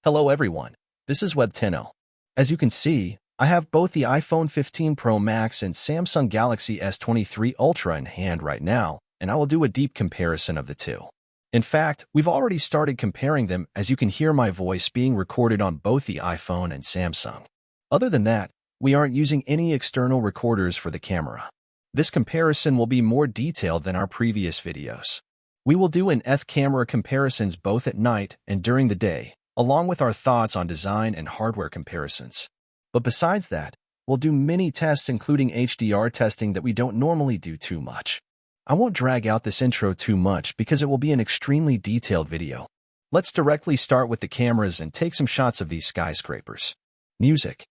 Hello everyone, this is Web10. As you can see, I have both the iPhone 15 Pro Max and Samsung Galaxy S23 Ultra in hand right now, and I will do a deep comparison of the two. In fact, we've already started comparing them as you can hear my voice being recorded on both the iPhone and Samsung. Other than that, we aren't using any external recorders for the camera. This comparison will be more detailed than our previous videos. We will do in-depth camera comparisons both at night and during the day, along with our thoughts on design and hardware comparisons. But besides that, we'll do many tests including HDR testing that we don't normally do too much. I won't drag out this intro too much because it will be an extremely detailed video. Let's directly start with the cameras and take some shots of these skyscrapers. Music.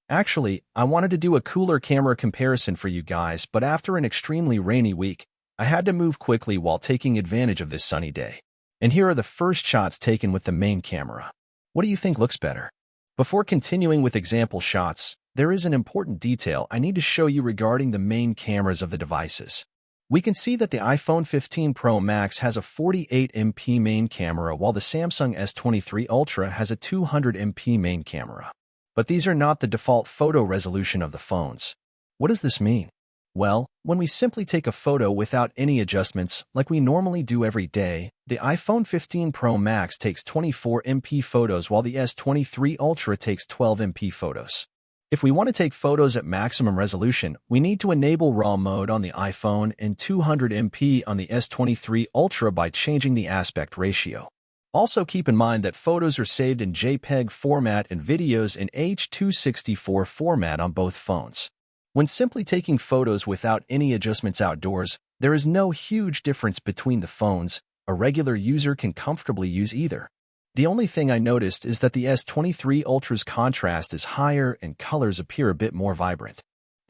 Actually, I wanted to do a cooler camera comparison for you guys, but after an extremely rainy week, I had to move quickly while taking advantage of this sunny day. And here are the first shots taken with the main camera. What do you think looks better? Before continuing with example shots, there is an important detail I need to show you regarding the main cameras of the devices. We can see that the iPhone 15 Pro Max has a 48MP main camera while the Samsung S23 Ultra has a 200MP main camera. But these are not the default photo resolution of the phones. What does this mean? Well, when we simply take a photo without any adjustments, like we normally do every day, the iPhone 15 Pro Max takes 24MP photos while the S23 Ultra takes 12MP photos. If we want to take photos at maximum resolution, we need to enable RAW mode on the iPhone and 200MP on the S23 Ultra by changing the aspect ratio. Also keep in mind that photos are saved in JPEG format and videos in H.264 format on both phones. When simply taking photos without any adjustments outdoors, there is no huge difference between the phones. A regular user can comfortably use either. The only thing I noticed is that the S23 Ultra's contrast is higher and colors appear a bit more vibrant.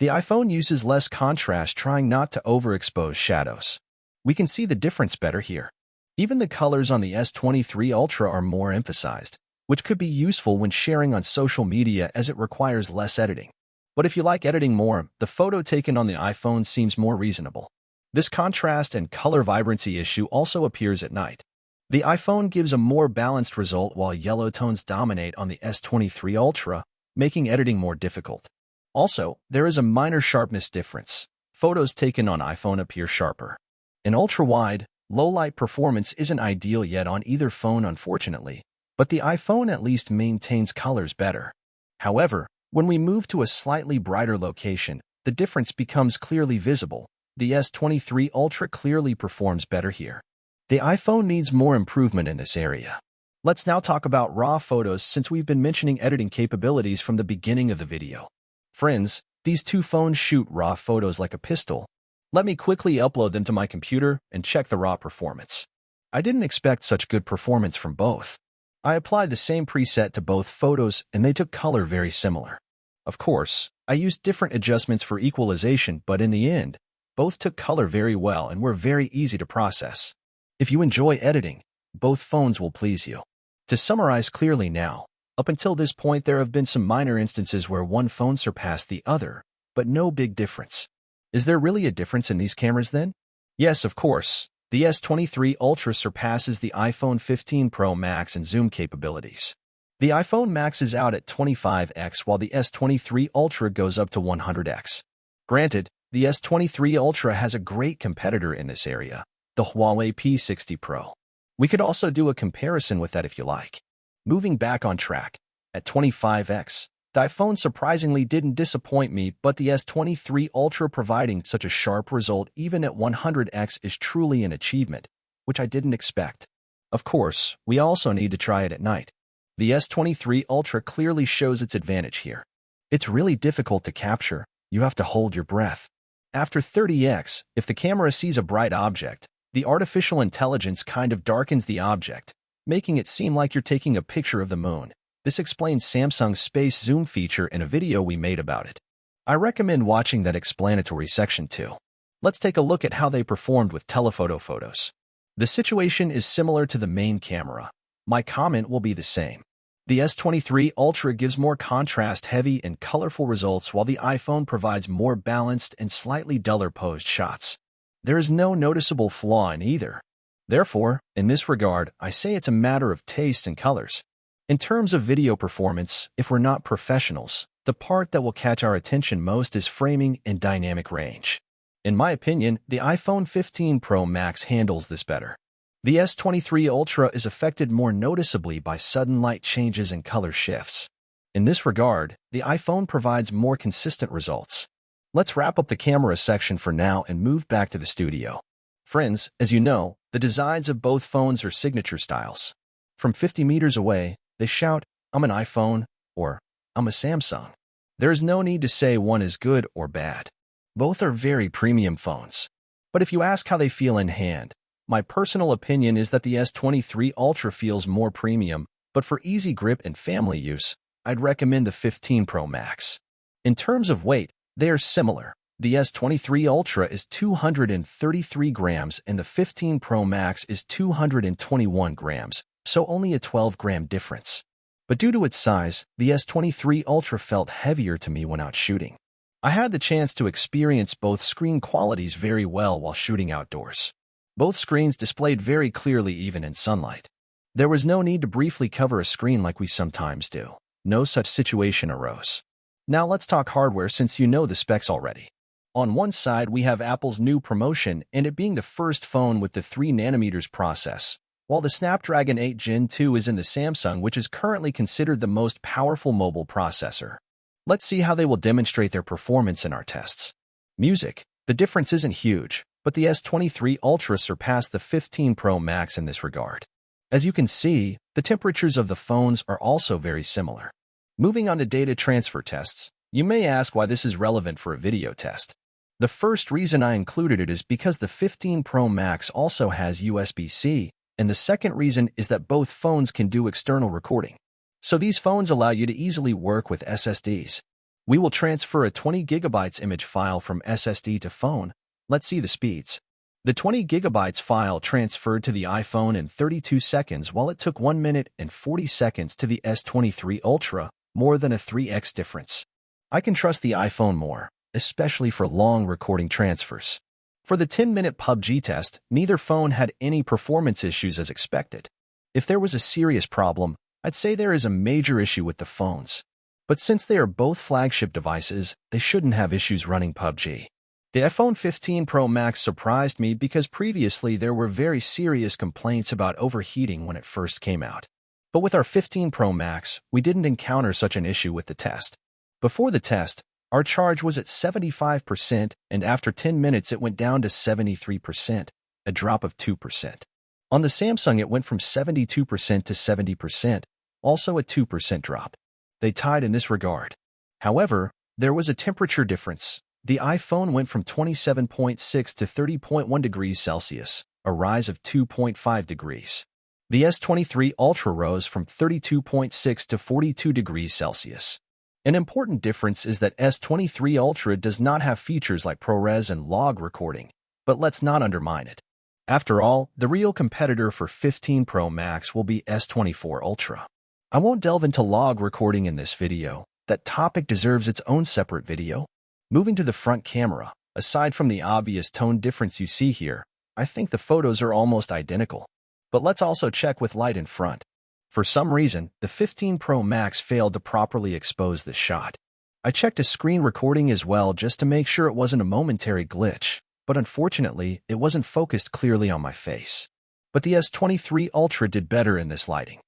The iPhone uses less contrast, trying not to overexpose shadows. We can see the difference better here. Even the colors on the S23 Ultra are more emphasized, which could be useful when sharing on social media as it requires less editing. But if you like editing more, the photo taken on the iPhone seems more reasonable. This contrast and color vibrancy issue also appears at night. The iPhone gives a more balanced result while yellow tones dominate on the S23 Ultra, making editing more difficult. Also, there is a minor sharpness difference. Photos taken on iPhone appear sharper. In ultra-wide, low-light performance isn't ideal yet on either phone unfortunately, but the iPhone at least maintains colors better. However, when we move to a slightly brighter location, the difference becomes clearly visible. The S23 Ultra clearly performs better here. The iPhone needs more improvement in this area. Let's now talk about RAW photos since we've been mentioning editing capabilities from the beginning of the video. Friends, these two phones shoot RAW photos like a pistol. Let me quickly upload them to my computer and check the RAW performance. I didn't expect such good performance from both. I applied the same preset to both photos and they took color very similar. Of course, I used different adjustments for equalization, but in the end, both took color very well and were very easy to process. If you enjoy editing, both phones will please you. To summarize clearly now, up until this point there have been some minor instances where one phone surpassed the other, but no big difference. Is there really a difference in these cameras then? Yes, of course. The S23 Ultra surpasses the iPhone 15 Pro Max in zoom capabilities. The iPhone maxes out at 25x while the S23 Ultra goes up to 100x. Granted, the S23 Ultra has a great competitor in this area, the Huawei P60 Pro. We could also do a comparison with that if you like. Moving back on track, at 25x, the iPhone surprisingly didn't disappoint me, but the S23 Ultra providing such a sharp result even at 100x is truly an achievement, which I didn't expect. Of course, we also need to try it at night. The S23 Ultra clearly shows its advantage here. It's really difficult to capture, you have to hold your breath. After 30x, if the camera sees a bright object, the artificial intelligence kind of darkens the object, making it seem like you're taking a picture of the moon. This explains Samsung's space zoom feature in a video we made about it. I recommend watching that explanatory section too. Let's take a look at how they performed with telephoto photos. The situation is similar to the main camera. My comment will be the same. The S23 Ultra gives more contrast-heavy and colorful results while the iPhone provides more balanced and slightly duller posed shots. There is no noticeable flaw in either. Therefore, in this regard, I say it's a matter of taste and colors. In terms of video performance, if we're not professionals, the part that will catch our attention most is framing and dynamic range. In my opinion, the iPhone 15 Pro Max handles this better. The S23 Ultra is affected more noticeably by sudden light changes and color shifts. In this regard, the iPhone provides more consistent results. Let's wrap up the camera section for now and move back to the studio. Friends, as you know, the designs of both phones are signature styles. From 50 meters away, they shout, "I'm an iPhone," or "I'm a Samsung." There is no need to say one is good or bad. Both are very premium phones. But if you ask how they feel in hand, my personal opinion is that the S23 Ultra feels more premium, but for easy grip and family use, I'd recommend the 15 Pro Max. In terms of weight, they are similar. The S23 Ultra is 233 grams and the 15 Pro Max is 221 grams, so only a 12-gram difference. But due to its size, the S23 Ultra felt heavier to me when out shooting. I had the chance to experience both screen qualities very well while shooting outdoors. Both screens displayed very clearly even in sunlight. There was no need to briefly cover a screen like we sometimes do. No such situation arose. Now let's talk hardware since you know the specs already. On one side, we have Apple's new promotion and it being the first phone with the 3nm process, while the Snapdragon 8 Gen 2 is in the Samsung, which is currently considered the most powerful mobile processor. Let's see how they will demonstrate their performance in our tests. Music. The difference isn't huge, but the S23 Ultra surpassed the 15 Pro Max in this regard. As you can see, the temperatures of the phones are also very similar. Moving on to data transfer tests, you may ask why this is relevant for a video test. The first reason I included it is because the 15 Pro Max also has USB-C, and the second reason is that both phones can do external recording. So these phones allow you to easily work with SSDs. We will transfer a 20 GB image file from SSD to phone. Let's see the speeds. The 20 GB file transferred to the iPhone in 32 seconds while it took 1 minute and 40 seconds to the S23 Ultra, more than a 3x difference. I can trust the iPhone more, especially for long recording transfers. For the 10-minute PUBG test, neither phone had any performance issues as expected. If there was a serious problem, I'd say there is a major issue with the phones. But since they are both flagship devices, they shouldn't have issues running PUBG. The iPhone 15 Pro Max surprised me because previously there were very serious complaints about overheating when it first came out. But with our 15 Pro Max, we didn't encounter such an issue with the test. Before the test, our charge was at 75%, and after 10 minutes it went down to 73%, a drop of 2%. On the Samsung it went from 72% to 70%, also a 2% drop. They tied in this regard. However, there was a temperature difference. The iPhone went from 27.6 to 30.1 degrees Celsius, a rise of 2.5 degrees. The S23 Ultra rose from 32.6 to 42 degrees Celsius. An important difference is that S23 Ultra does not have features like ProRes and log recording, but let's not undermine it. After all, the real competitor for 15 Pro Max will be S24 Ultra. I won't delve into log recording in this video. That topic deserves its own separate video. Moving to the front camera, aside from the obvious tone difference you see here, I think the photos are almost identical. But let's also check with light in front. For some reason, the 15 Pro Max failed to properly expose this shot. I checked a screen recording as well just to make sure it wasn't a momentary glitch, but unfortunately, it wasn't focused clearly on my face. But the S23 Ultra did better in this lighting.